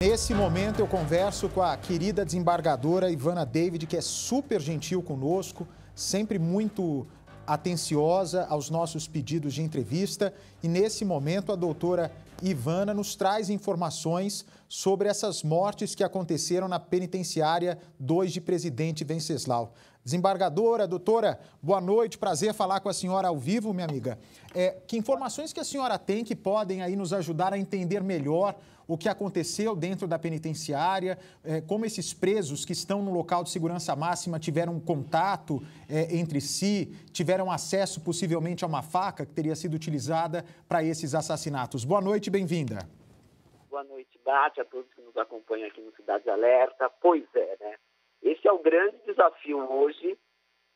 Nesse momento eu converso com a querida desembargadora Ivana David, que é super gentil conosco, sempre muito atenciosa aos nossos pedidos de entrevista. E nesse momento a doutora Ivana nos traz informações sobre essas mortes que aconteceram na penitenciária 2 de Presidente Venceslau. Desembargadora, doutora, boa noite, prazer falar com a senhora ao vivo, minha amiga. Que informações que a senhora tem que podem aí nos ajudar a entender melhor o que aconteceu dentro da penitenciária, como esses presos que estão no local de segurança máxima tiveram contato entre si, tiveram acesso possivelmente a uma faca que teria sido utilizada para esses assassinatos. Boa noite, bem-vinda. Boa noite, Bate, a todos que nos acompanham aqui no Cidade Alerta. Pois é, né? Esse é o grande desafio hoje,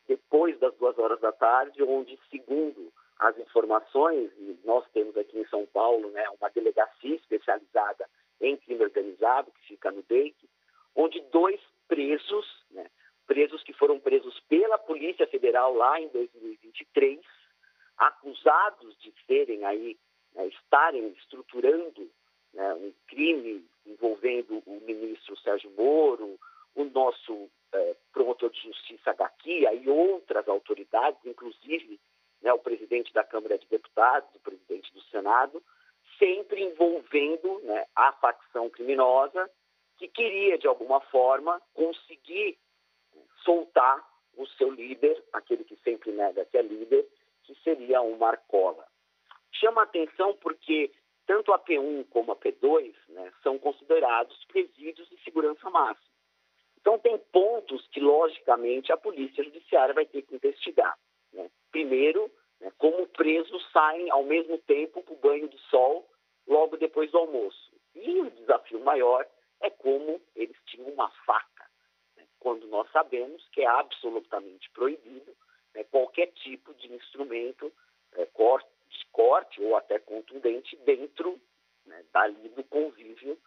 depois das 2 horas da tarde, onde, segundo as informações, e nós temos aqui em São Paulo, né, uma delegacia especializada em crime organizado, que fica no DEIC, onde 2 presos, né, presos que foram presos pela Polícia Federal lá em 2023, acusados de serem aí, né, estarem estruturando, né, um crime envolvendo o ministro Sérgio Moro, o nosso promotor de justiça Gaquia e outras autoridades, inclusive, né, o presidente da Câmara de Deputados, o presidente do Senado, sempre envolvendo, né, a facção criminosa que queria, de alguma forma, conseguir soltar o seu líder, aquele que sempre nega que é líder, que seria o Marcola. Chama a atenção porque tanto a P1 como a P2, né, são considerados presídios de segurança máxima. Então, tem pontos que, logicamente, a Polícia Judiciária vai ter que investigar, né? Primeiro, né, como presos saem ao mesmo tempo para o banho de sol logo depois do almoço. E o desafio maior é como eles tinham uma faca, né, quando nós sabemos que é absolutamente proibido, né, qualquer tipo de instrumento corte ou até contundente dentro, né, dali do convívio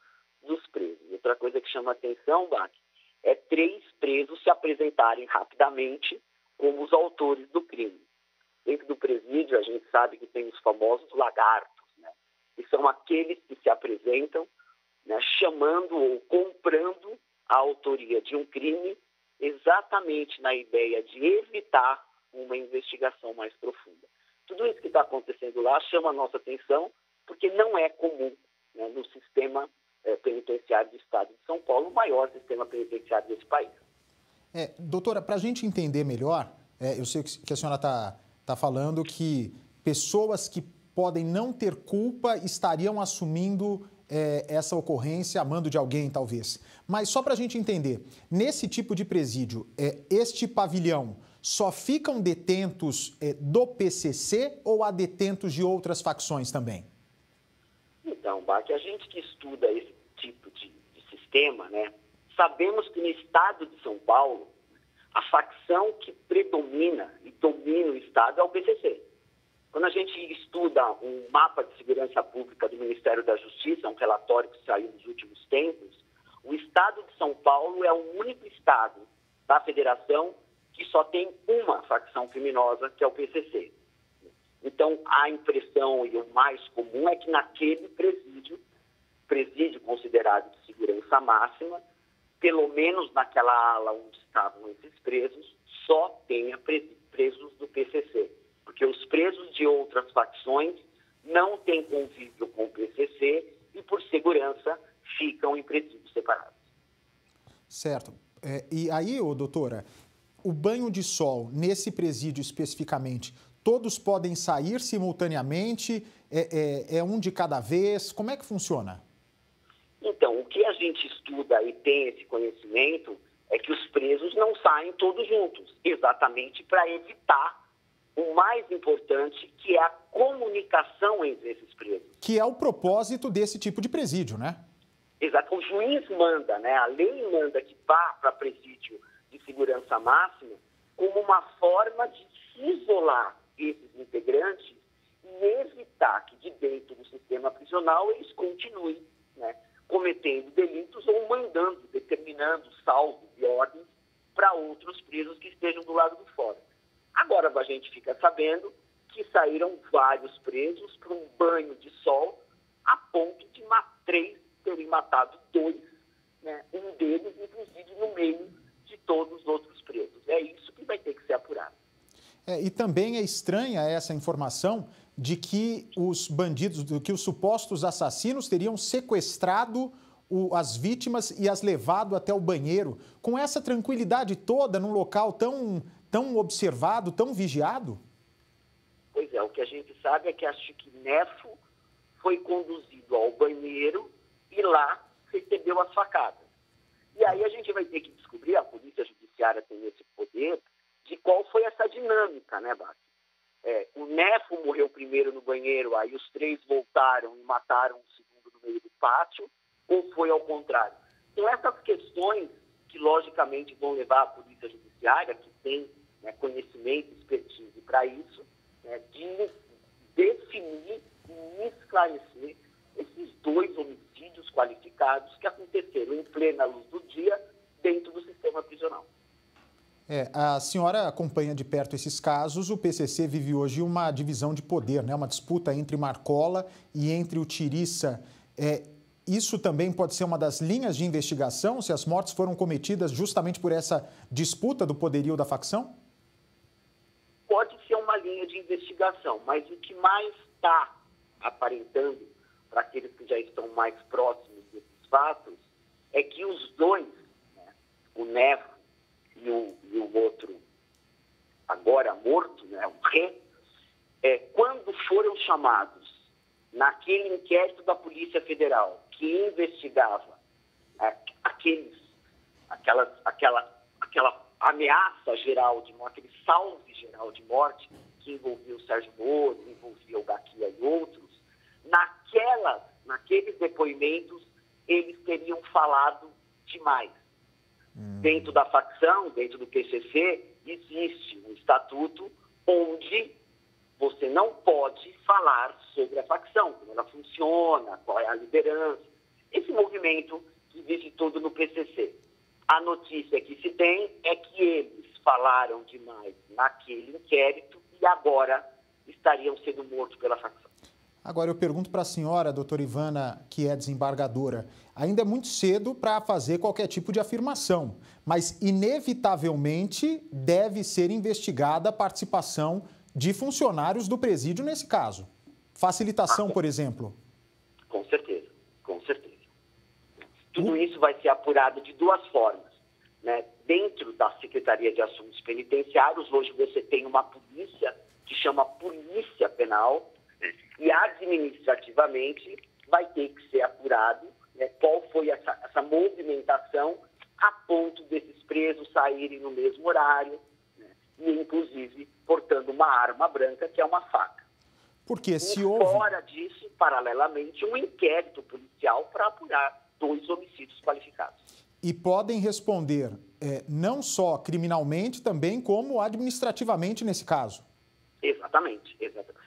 dos presos. Outra coisa que chama atenção, Bach, é 3 presos se apresentarem rapidamente como os autores do crime. Dentro do presídio, a gente sabe que tem os famosos lagartos, né? Que são aqueles que se apresentam, né, chamando ou comprando a autoria de um crime exatamente na ideia de evitar uma investigação mais profunda. Tudo isso que está acontecendo lá chama a nossa atenção porque não é comum, né, no sistema penitenciário do Estado de São Paulo, o maior sistema penitenciário desse país. Doutora, para a gente entender melhor, eu sei que a senhora está falando que pessoas que podem não ter culpa estariam assumindo essa ocorrência a mando de alguém, talvez. Mas só para a gente entender, nesse tipo de presídio, este pavilhão, só ficam detentos do PCC ou há detentos de outras facções também? Então, Bach, a gente que estuda esse tipo de sistema, né, sabemos que no estado de São Paulo, a facção que predomina e domina o estado é o PCC. Quando a gente estuda um mapa de segurança pública do Ministério da Justiça, um relatório que saiu nos últimos tempos, o estado de São Paulo é o único estado da federação que só tem uma facção criminosa, que é o PCC. Então, a impressão e o mais comum é que naquele presídio considerado de segurança máxima, pelo menos naquela ala onde estavam esses presos, só tenha presos do PCC. Porque os presos de outras facções não têm convívio com o PCC e, por segurança, ficam em presídios separados. Certo. E aí, doutora, o banho de sol, nesse presídio especificamente, todos podem sair simultaneamente? É um de cada vez? Como é que funciona? Então, o que a gente estuda e tem esse conhecimento é que os presos não saem todos juntos, exatamente para evitar o mais importante, que é a comunicação entre esses presos. Que é o propósito desse tipo de presídio, né? Exato. O juiz manda, né? A lei manda que vá para presídio de segurança máxima como uma forma de se isolar esses integrantes e evitar que de dentro do sistema prisional eles continuem, né, cometendo delitos ou mandando, determinando salvos e ordens para outros presos que estejam do lado de fora. Agora a gente fica sabendo que saíram vários presos para um banho de sol a ponto de 3 terem matado 2, né, um deles, inclusive, no meio de todos os outros presos. É isso que vai ter que ser apurado. E também é estranha essa informação de que os bandidos, de que os supostos assassinos teriam sequestrado as vítimas e as levado até o banheiro. Com essa tranquilidade toda, num local tão observado, tão vigiado? Pois é, o que a gente sabe é que a Chiquinefo foi conduzido ao banheiro e lá recebeu as facadas. E aí a gente vai ter que descobrir, a Polícia Judiciária tem esse poder, de qual foi essa dinâmica, né, Bác? O Nefo morreu primeiro no banheiro, aí os 3 voltaram e mataram o segundo no meio do pátio, ou foi ao contrário? Então, essas questões que, logicamente, vão levar a Polícia Judiciária, que tem, né, conhecimento e expertise para isso, né, de definir e esclarecer esses 2 homicídios qualificados que aconteceram em plena luz do dia dentro do sistema prisional. A senhora acompanha de perto esses casos. O PCC vive hoje uma divisão de poder, né? Uma disputa entre Marcola e entre o Tiriça. Isso também pode ser uma das linhas de investigação, se as mortes foram cometidas justamente por essa disputa do poderio da facção? Pode ser uma linha de investigação, mas o que mais está aparentando para aqueles que já estão mais próximos desses fatos é que os 2, né, o Nefo e o outro agora morto, né, o Rê, quando foram chamados naquele inquérito da Polícia Federal que investigava aquela ameaça geral de morte, aquele salve geral de morte que envolvia o Sérgio Moro, envolvia o Gaquia e outros, naqueles depoimentos eles teriam falado demais. Dentro da facção, dentro do PCC, existe um estatuto onde você não pode falar sobre a facção, como ela funciona, qual é a liderança. Esse movimento que existe todo no PCC. A notícia que se tem é que eles falaram demais naquele inquérito e agora estariam sendo mortos pela facção. Agora, eu pergunto para a senhora, doutora Ivana, que é desembargadora, ainda é muito cedo para fazer qualquer tipo de afirmação, mas inevitavelmente deve ser investigada a participação de funcionários do presídio nesse caso. Facilitação, por exemplo. Com certeza, com certeza. Tudo isso vai ser apurado de 2 formas, né? Dentro da Secretaria de Assuntos Penitenciários, hoje você tem uma polícia que chama Polícia Penal, e administrativamente vai ter que ser apurado, né, qual foi essa movimentação a ponto desses presos saírem no mesmo horário, né, e inclusive portando uma arma branca, que é uma faca. Porque se fora disso, paralelamente, um inquérito policial para apurar 2 homicídios qualificados. E podem responder não só criminalmente, também como administrativamente nesse caso. Exatamente, exatamente.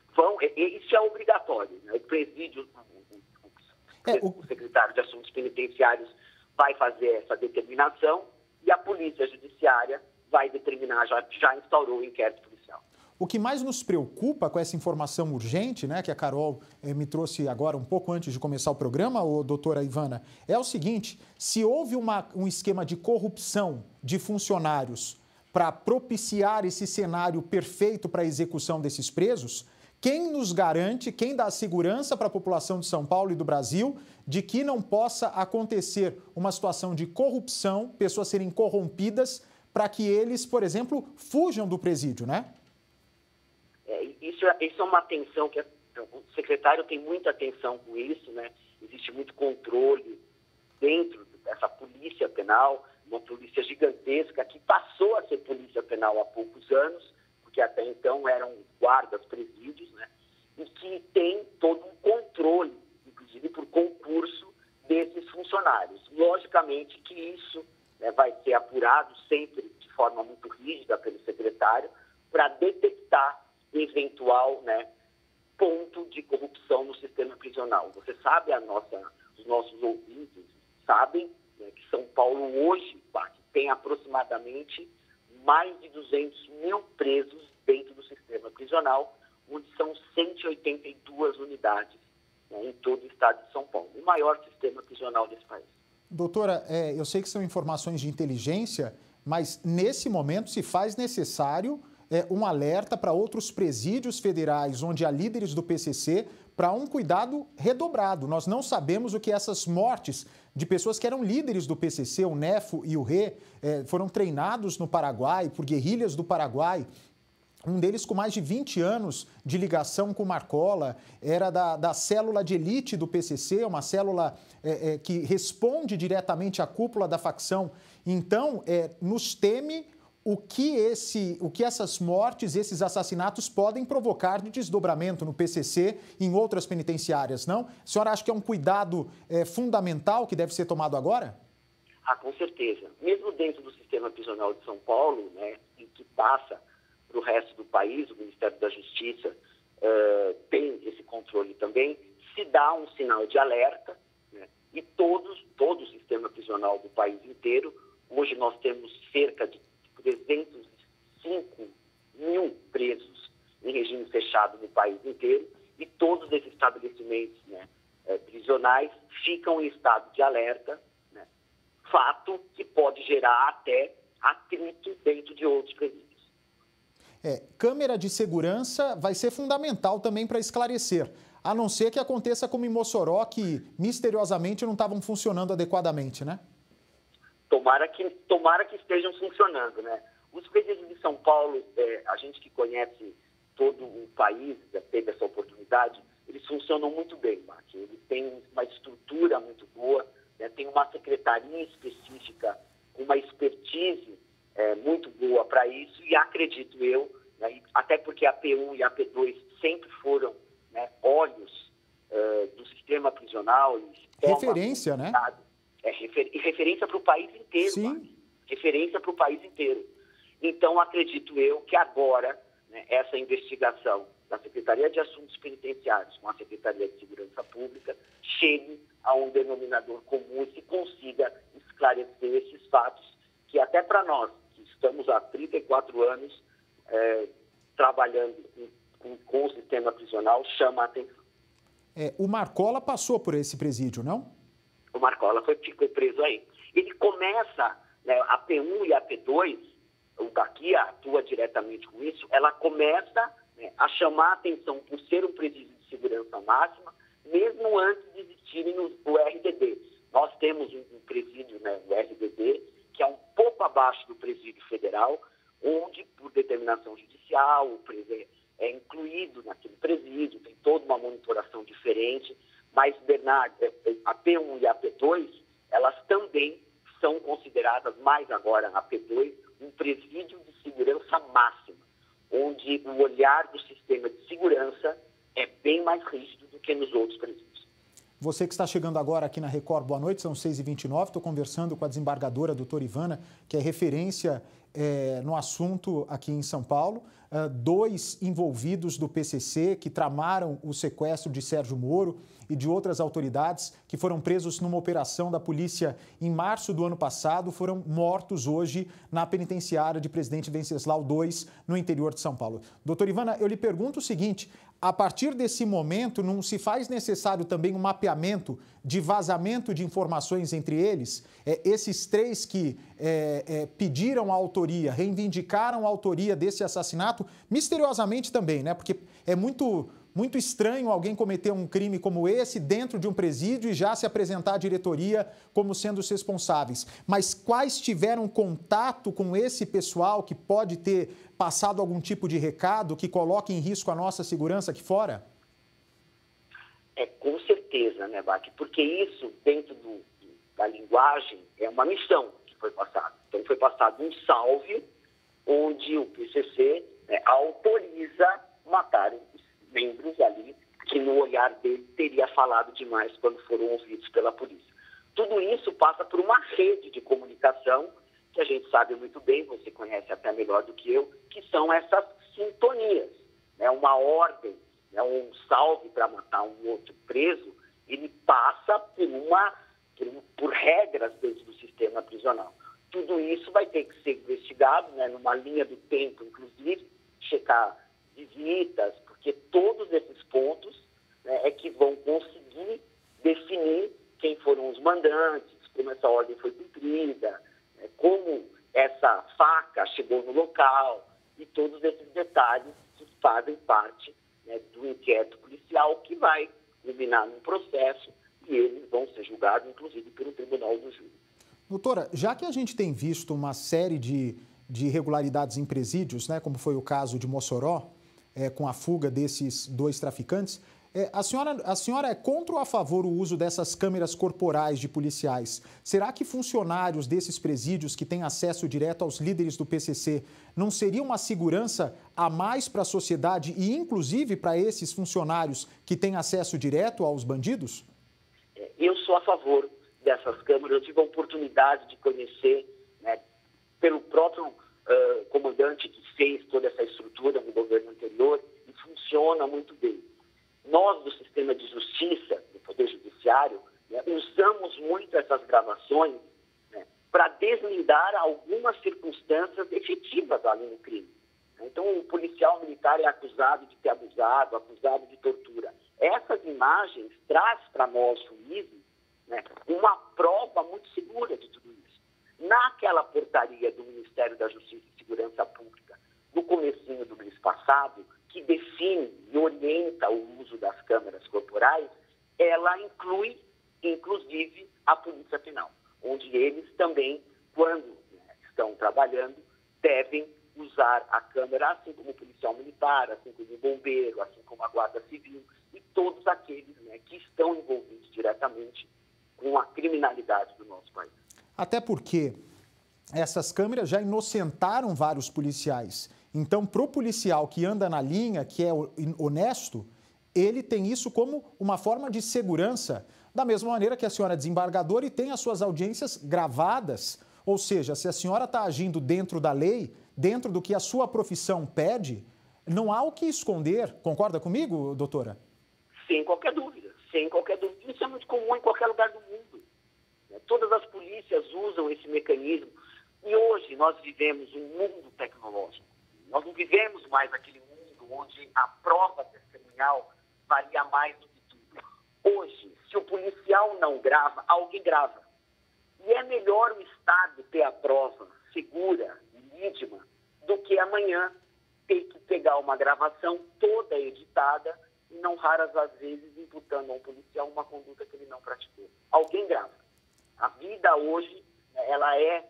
Isso é obrigatório, né? O presídio, o secretário de Assuntos Penitenciários vai fazer essa determinação e a Polícia Judiciária vai determinar, já instaurou o inquérito policial. O que mais nos preocupa com essa informação urgente, né, que a Carol me trouxe agora um pouco antes de começar o programa, doutora Ivana, é o seguinte: se houve um esquema de corrupção de funcionários para propiciar esse cenário perfeito para a execução desses presos, quem nos garante, quem dá segurança para a população de São Paulo e do Brasil de que não possa acontecer uma situação de corrupção, pessoas serem corrompidas, para que eles, por exemplo, fujam do presídio, né? Isso é uma atenção que o secretário tem muita atenção com isso, né? Existe muito controle dentro dessa polícia penal, uma polícia gigantesca que passou a ser polícia penal há poucos anos, porque até então eram guardas presídios, né? E que tem todo um controle, inclusive por concurso, desses funcionários. Logicamente que isso, né, vai ser apurado sempre de forma muito rígida pelo secretário para detectar eventual, né, ponto de corrupção no sistema prisional. Você sabe, os nossos ouvintes sabem, né, que São Paulo hoje tem aproximadamente mais de 200 mil presos dentro do sistema prisional, onde são 182 unidades né, em todo o estado de São Paulo, o maior sistema prisional desse país. Doutora, eu sei que são informações de inteligência, mas nesse momento se faz necessário um alerta para outros presídios federais onde há líderes do PCC para um cuidado redobrado. Nós não sabemos o que essas mortes de pessoas que eram líderes do PCC, o Nefo e o Rê, foram treinados no Paraguai, por guerrilhas do Paraguai. Um deles com mais de 20 anos de ligação com Marcola, era da célula de elite do PCC, uma célula que responde diretamente à cúpula da facção. Então, nos teme o que essas mortes, esses assassinatos podem provocar de desdobramento no PCC e em outras penitenciárias, não? A senhora acha que é um cuidado fundamental que deve ser tomado agora? Ah, com certeza. Mesmo dentro do sistema prisional de São Paulo, né, em que passa para o resto do país, o Ministério da Justiça tem esse controle também, se dá um sinal de alerta, né, e todo o sistema prisional do país inteiro, hoje nós temos cerca de 305 mil presos em regime fechado no país inteiro, e todos esses estabelecimentos, né, prisionais ficam em estado de alerta, né, fato que pode gerar até atrito dentro de outros presídios. Câmera de segurança vai ser fundamental também para esclarecer, a não ser que aconteça como em Mossoró, que misteriosamente não estavam funcionando adequadamente, né? Tomara que estejam funcionando, né? Os presídios de São Paulo, a gente que conhece todo o país, já teve essa oportunidade, eles funcionam muito bem, Mark. Eles têm uma estrutura muito boa, né? Tem uma secretaria específica, uma expertise muito boa para isso, e acredito eu, né, até porque a P1 e a P2 sempre foram, né, olhos do sistema prisional. Referência, né? Referência para o país inteiro. Sim. Referência para o país inteiro. Então, acredito eu que agora, né, essa investigação da Secretaria de Assuntos Penitenciários com a Secretaria de Segurança Pública chegue a um denominador comum e se consiga esclarecer esses fatos que até para nós, que estamos há 34 anos trabalhando com o sistema prisional, chama a atenção. O Marcola passou por esse presídio, não? O Marcola ficou preso aí. Ele começa, né, a P1 e a P2, o daqui atua diretamente com isso, ela começa, né, a chamar a atenção por ser um presídio de segurança máxima, mesmo antes de existirem o RDD. Nós temos um presídio, né, o RDD, que é um pouco abaixo do presídio federal, onde, por determinação judicial, o preso é incluído naquele presídio, tem toda uma monitoração diferente, mas, Bernardo, a P1 e a P2, elas também são consideradas, mais agora a P2, um presídio de segurança máxima, onde o olhar do sistema de segurança é bem mais rígido do que nos outros presídios. Você que está chegando agora aqui na Record, boa noite, são 6h29, estou conversando com a desembargadora doutora Ivana, que é referência no assunto aqui em São Paulo. 2 envolvidos do PCC que tramaram o sequestro de Sérgio Moro e de outras autoridades que foram presos numa operação da polícia em março do ano passado, foram mortos hoje na penitenciária de Presidente Venceslau II, no interior de São Paulo. Doutora Ivana, eu lhe pergunto o seguinte, a partir desse momento, não se faz necessário também um mapeamento de vazamento de informações entre eles? Esses 3 que pediram a autoria, reivindicaram a autoria desse assassinato, misteriosamente também, né? Porque é muito estranho alguém cometer um crime como esse dentro de um presídio e já se apresentar à diretoria como sendo os responsáveis. Mas quais tiveram contato com esse pessoal que pode ter passado algum tipo de recado que coloque em risco a nossa segurança aqui fora? Com certeza, né, Bach? Porque isso, dentro da linguagem, é uma missão que foi passada. Então, foi passado um salve onde o PCC autoriza matar os membros ali que no olhar dele teria falado demais quando foram ouvidos pela polícia. Tudo isso passa por uma rede de comunicação que a gente sabe muito bem, você conhece até melhor do que eu, que são essas sintonias, né? Uma ordem, né? Um salve para matar um outro preso, ele passa por regras dentro do sistema prisional. Tudo isso vai ter que ser investigado, né? Numa linha do tempo, inclusive, checar visitas, porque todos esses pontos né, é que vão conseguir definir quem foram os mandantes, como essa ordem foi cumprida, né, como essa faca chegou no local e todos esses detalhes que fazem parte, né, do inquérito policial que vai culminar num processo e eles vão ser julgados, inclusive, pelo Tribunal do Júri. Doutora, já que a gente tem visto uma série de irregularidades em presídios, né, como foi o caso de Mossoró, com a fuga desses 2 traficantes, a senhora é contra ou a favor o uso dessas câmeras corporais de policiais? Será que funcionários desses presídios que têm acesso direto aos líderes do PCC não seria uma segurança a mais para a sociedade e, inclusive, para esses funcionários que têm acesso direto aos bandidos? Eu sou a favor dessas câmeras. Eu tive a oportunidade de conhecer, né, pelo próprio comandante que fez toda essa estrutura no governo anterior, e funciona muito bem. Nós, do sistema de justiça, do Poder Judiciário, né, usamos muito essas gravações, né, para deslindar algumas circunstâncias efetivas ali no crime. Então, o policial militar é acusado de ter abusado, acusado de tortura. Essas imagens trazem para nós, juízes, né, uma prova muito segura de tudo isso. Naquela portaria do Ministério da Justiça e Segurança Pública, no comecinho do mês passado, que define e orienta o uso das câmeras corporais, ela inclui, inclusive, a Polícia Penal, onde eles também, quando, né, estão trabalhando, devem usar a câmera, assim como o policial militar, assim como o bombeiro, assim como a Guarda Civil e todos aqueles, né, que estão envolvidos diretamente com a criminalidade do nosso país. Até porque essas câmeras já inocentaram vários policiais. Então, para o policial que anda na linha, que é honesto, ele tem isso como uma forma de segurança, da mesma maneira que a senhora é desembargadora e tem as suas audiências gravadas. Ou seja, se a senhora está agindo dentro da lei, dentro do que a sua profissão pede, não há o que esconder. Concorda comigo, doutora? Sem qualquer dúvida, sem qualquer dúvida. Isso é muito comum em qualquer lugar do mundo. Todas as polícias usam esse mecanismo. E hoje nós vivemos um mundo tecnológico. Nós não vivemos mais aquele mundo onde a prova testemunhal valia mais do que tudo. Hoje, se o policial não grava, alguém grava. E é melhor o Estado ter a prova segura e íntima do que amanhã ter que pegar uma gravação toda editada e não raras às vezes imputando a um policial uma conduta que ele não praticou. Alguém grava. A vida hoje, ela é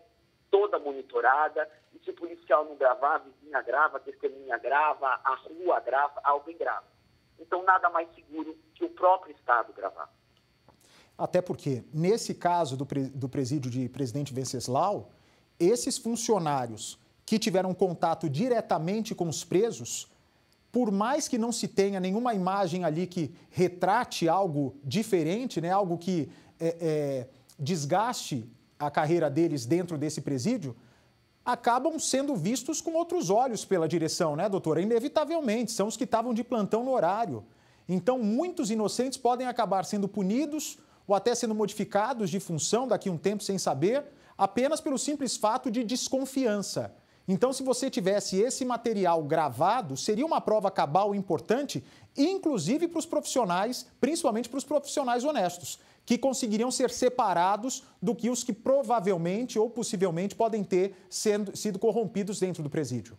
toda monitorada, e se o policial não gravar, a vizinha grava, a testemunha grava, a rua grava, alguém grava. Então, nada mais seguro que o próprio Estado gravar. Até porque, nesse caso do presídio de Presidente Venceslau, esses funcionários que tiveram contato diretamente com os presos, por mais que não se tenha nenhuma imagem ali que retrate algo diferente, né, algo que desgaste a carreira deles dentro desse presídio, acabam sendo vistos com outros olhos pela direção, né, doutora? Inevitavelmente, são os que estavam de plantão no horário. Então, muitos inocentes podem acabar sendo punidos ou até sendo modificados de função daqui a um tempo sem saber, apenas pelo simples fato de desconfiança. Então, se você tivesse esse material gravado, seria uma prova cabal importante, inclusive para os profissionais, principalmente para os profissionais honestos, que conseguiriam ser separados do que os que provavelmente ou possivelmente podem ter sido corrompidos dentro do presídio.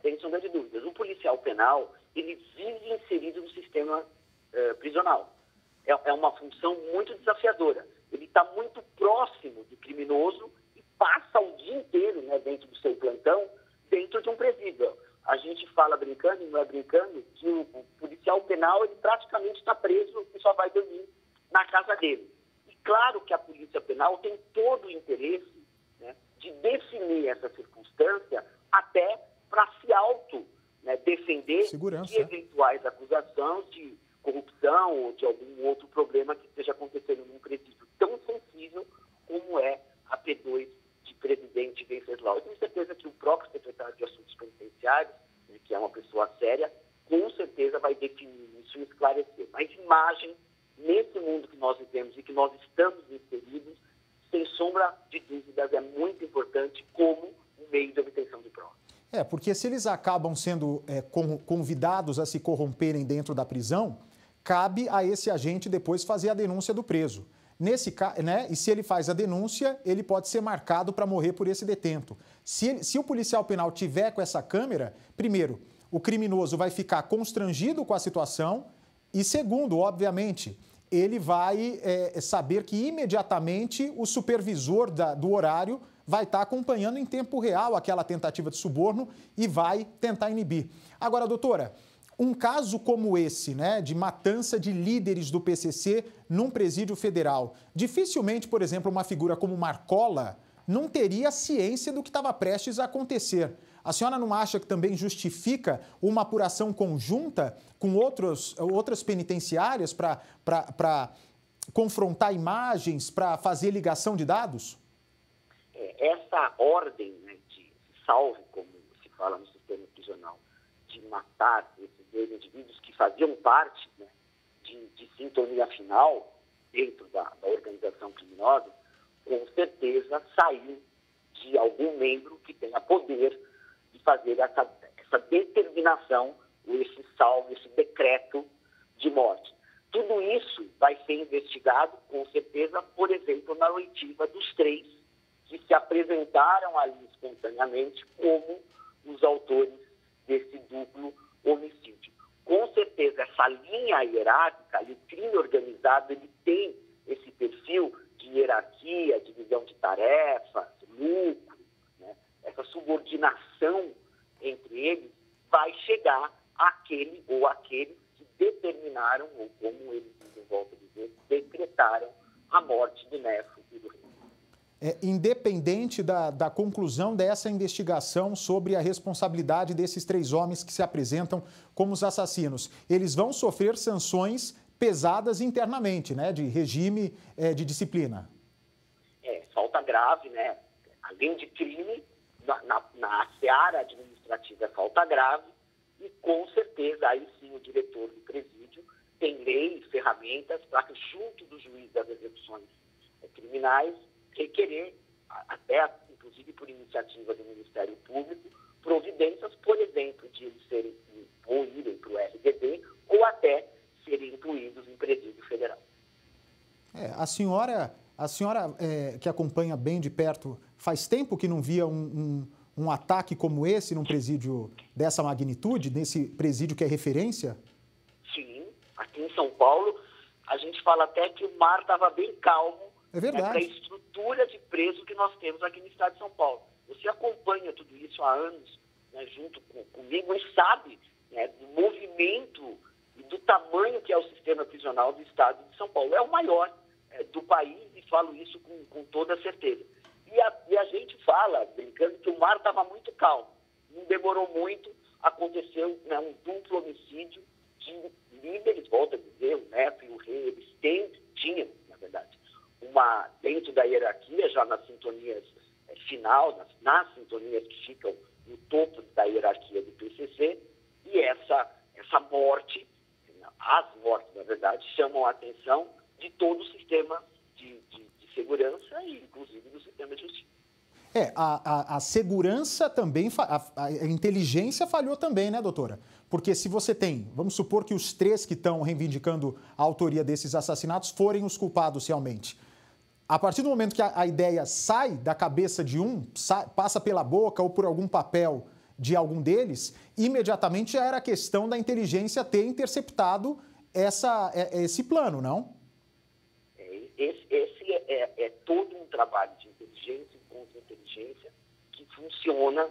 Sem sombra de dúvidas. O policial penal, ele vive inserido no sistema prisional. É uma função muito desafiadora. Ele está muito próximo do criminoso e passa o dia inteiro, né, dentro do seu plantão, dentro de um presídio. A gente fala brincando e não é brincando que o policial penal, ele praticamente está preso e só vai dormir na casa dele. E claro que a Polícia Penal tem todo o interesse, né, de definir essa circunstância até para se defender de eventuais acusações de corrupção ou de algum outro problema que esteja acontecendo num presídio tão sensível como é a P2 de Presidente Venceslau. Eu tenho certeza que o próprio secretário de Assuntos Penitenciários, né, que é uma pessoa séria, com certeza vai definir isso e esclarecer. Mas imagem, nesse mundo que nós vivemos e que nós estamos inseridos, sem sombra de dúvidas, é muito importante como um meio de obtenção de prova. Porque se eles acabam sendo convidados a se corromperem dentro da prisão, cabe a esse agente depois fazer a denúncia do preso. E se ele faz a denúncia, ele pode ser marcado para morrer por esse detento. Se o policial penal tiver com essa câmera, primeiro, o criminoso vai ficar constrangido com a situação e, segundo, obviamente, ele vai saber que imediatamente o supervisor do horário vai estar acompanhando em tempo real aquela tentativa de suborno e vai tentar inibir. Agora, doutora, um caso como esse, de matança de líderes do PCC num presídio federal, dificilmente, por exemplo, uma figura como Marcola não teria ciência do que estava prestes a acontecer. A senhora não acha que também justifica uma apuração conjunta com outras penitenciárias para confrontar imagens, para fazer ligação de dados? Essa ordem de salve, como se fala no sistema prisional, de matar esses dois indivíduos que faziam parte de sintonia final dentro da organização criminosa, com certeza saiu de algum membro que tenha poder de fazer essa determinação, esse salve, esse decreto de morte. Tudo isso vai ser investigado, com certeza, por exemplo, na oitiva dos 3 que se apresentaram ali espontaneamente como os autores desse duplo homicídio. Com certeza, essa linha hierárquica, o crime organizado, ele tem esse perfil de hierarquia, divisão de tarefas, lucro, essa subordinação entre eles vai chegar àquele ou àqueles que determinaram, ou como eles voltam a dizer, decretaram a morte do Nefo e do Rei. Independente da conclusão dessa investigação sobre a responsabilidade desses 3 homens que se apresentam como os assassinos, eles vão sofrer sanções pesadas internamente, de regime de disciplina. Falta grave, além de crime, na seara administrativa é falta grave e, com certeza, aí sim o diretor do presídio tem lei e ferramentas para, junto do juiz das execuções criminais, requerer, até inclusive por iniciativa do Ministério Público, providências, por exemplo, de eles serem ou irem para o RDD ou até serem incluídos em presídio federal. A senhora que acompanha bem de perto, faz tempo que não via um ataque como esse num presídio dessa magnitude, nesse presídio que é referência? Sim, aqui em São Paulo, a gente fala até que o mar estava bem calmo. É verdade. Para a estrutura de preso que nós temos aqui no estado de São Paulo. Você acompanha tudo isso há anos, junto comigo, e sabe do movimento e do tamanho que é o sistema prisional do estado de São Paulo. É o maior do país e falo isso com toda certeza. E a gente fala, brincando, que o mar estava muito calmo. Não demorou muito, aconteceu um duplo homicídio de líderes, volto a dizer, o Nefo e o Rei, eles tinham, na verdade, dentro da hierarquia, já nas sintonias final, nas sintonias que ficam no topo da hierarquia do PCC, e essa morte, as mortes, na verdade, chamam a atenção de todo o sistema de segurança e, inclusive, do sistema de justiça. A segurança também, a inteligência falhou também, doutora? Porque se você tem, vamos supor que os 3 que estão reivindicando a autoria desses assassinatos forem os culpados realmente. A partir do momento que a ideia sai da cabeça de passa pela boca ou por algum papel de algum deles, imediatamente já era questão da inteligência ter interceptado esse plano, não? Esse é todo um trabalho de inteligência e contra-inteligência que funciona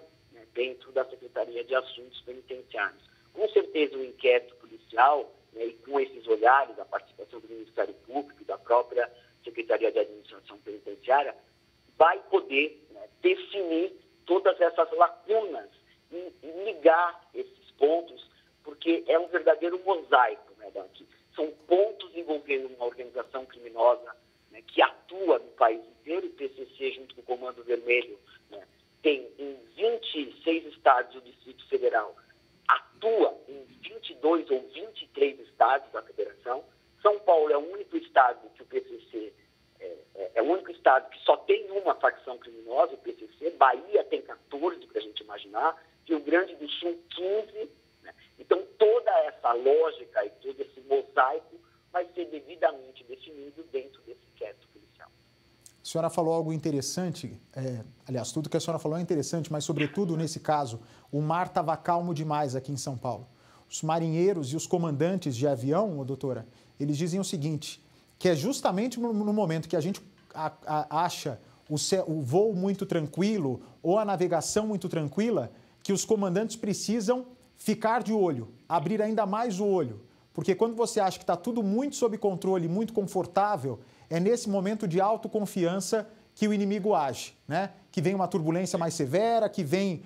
dentro da Secretaria de Assuntos Penitenciários. Com certeza o inquérito policial, e com esses olhares, a participação do Ministério Público, da própria Secretaria de Administração Penitenciária, vai poder definir todas essas lacunas e ligar esses pontos, porque é um verdadeiro mosaico, Dante. São pontos envolvendo uma organização criminosa que atua no país inteiro. O PCC, junto com o Comando Vermelho, tem em 26 estados do Distrito Federal, atua em 22 ou 23 estados da Federação. São Paulo é o único estado que o PCC é o único estado que só tem uma facção criminosa, o PCC, Bahia tem 14, para a gente imaginar, Rio Grande do Sul 15, né? Então toda essa lógica e todo esse mosaico vai ser devidamente definido dentro desse inquérito policial. A senhora falou algo interessante, aliás, tudo que a senhora falou é interessante, mas sobretudo nesse caso, o mar estava calmo demais aqui em São Paulo. Os marinheiros e os comandantes de avião, doutora, eles dizem o seguinte, que é justamente no momento que a gente acha o voo muito tranquilo ou a navegação muito tranquila, que os comandantes precisam ficar de olho, abrir ainda mais o olho. Porque quando você acha que está tudo muito sob controle, muito confortável, é nesse momento de autoconfiança que o inimigo age, né? Que vem uma turbulência mais severa, que vem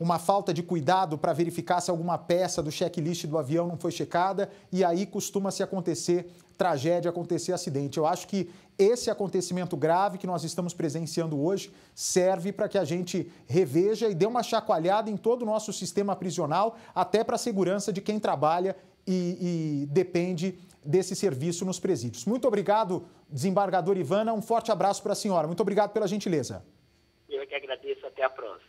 uma falta de cuidado para verificar se alguma peça do checklist do avião não foi checada, e aí costuma-se acontecer tragédia, acontecer acidente. Eu acho que esse acontecimento grave que nós estamos presenciando hoje serve para que a gente reveja e dê uma chacoalhada em todo o nosso sistema prisional, até para a segurança de quem trabalha e depende desse serviço nos presídios. Muito obrigado, desembargador Ivana. Um forte abraço para a senhora. Muito obrigado pela gentileza. Eu que agradeço. Até a próxima.